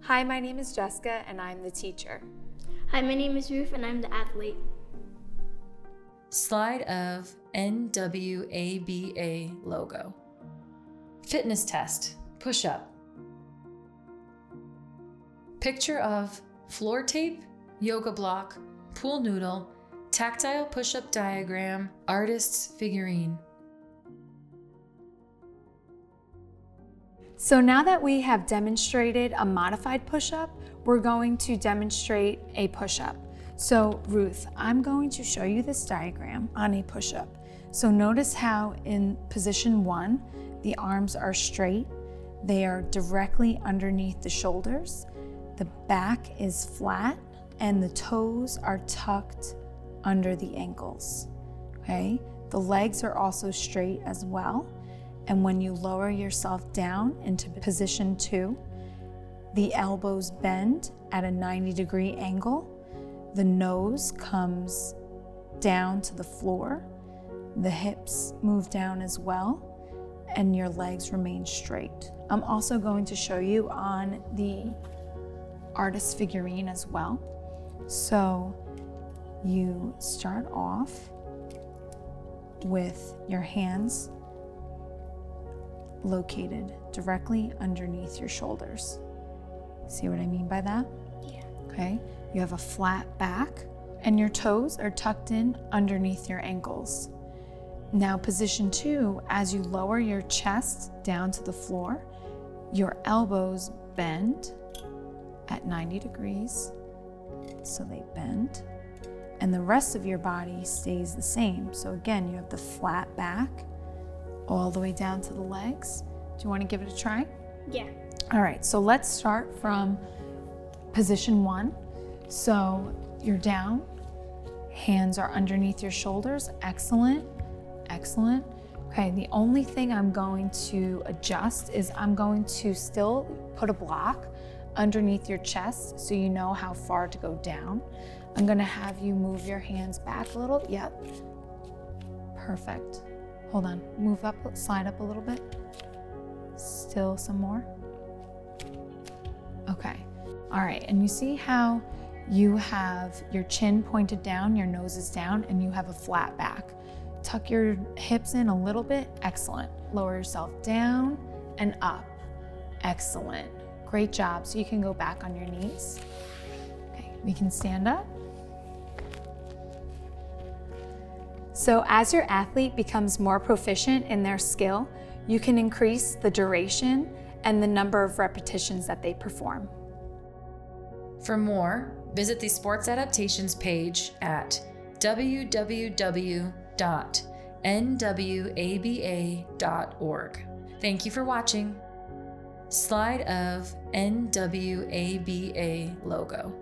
Hi, my name is Jessica and I'm the teacher. Hi, my name is Ruth and I'm the athlete. Slide of NWABA logo. Fitness test, push-up. Picture of floor tape, yoga block, pool noodle, tactile push-up diagram, artist's figurine. So now that we have demonstrated a modified push-up, we're going to demonstrate a push-up. So Ruth, I'm going to show you this diagram on a push-up. So notice how in position 1, the arms are straight. They are directly underneath the shoulders. The back is flat and the toes are tucked under the ankles, okay? The legs are also straight as well. And when you lower yourself down into position 2, the elbows bend at a 90-degree angle. The nose comes down to the floor. The hips move down as well, and your legs remain straight. I'm also going to show you on the artist's figurine as well. So you start off with your hands located directly underneath your shoulders. See what I mean by that? Yeah. Okay, you have a flat back and your toes are tucked in underneath your ankles. Now position 2, as you lower your chest down to the floor, your elbows bend at 90 degrees, so they bend, and the rest of your body stays the same. So again, you have the flat back all the way down to the legs. Do you want to give it a try? Yeah. All right, so let's start from position 1. So you're down, hands are underneath your shoulders. Excellent, excellent. Okay, the only thing I'm going to adjust is I'm going to still put a block underneath your chest so you know how far to go down. I'm gonna have you move your hands back a little. Yep, perfect. Hold on, move up, slide up a little bit. Still some more. Okay, all right, and you see how you have your chin pointed down, your nose is down, and you have a flat back. Tuck your hips in a little bit, excellent. Lower yourself down and up, excellent. Great job, so you can go back on your knees. Okay, we can stand up. So as your athlete becomes more proficient in their skill, you can increase the duration and the number of repetitions that they perform. For more, visit the Sports Adaptations page at www.nwaba.org. Thank you for watching. Slide of NWABA logo.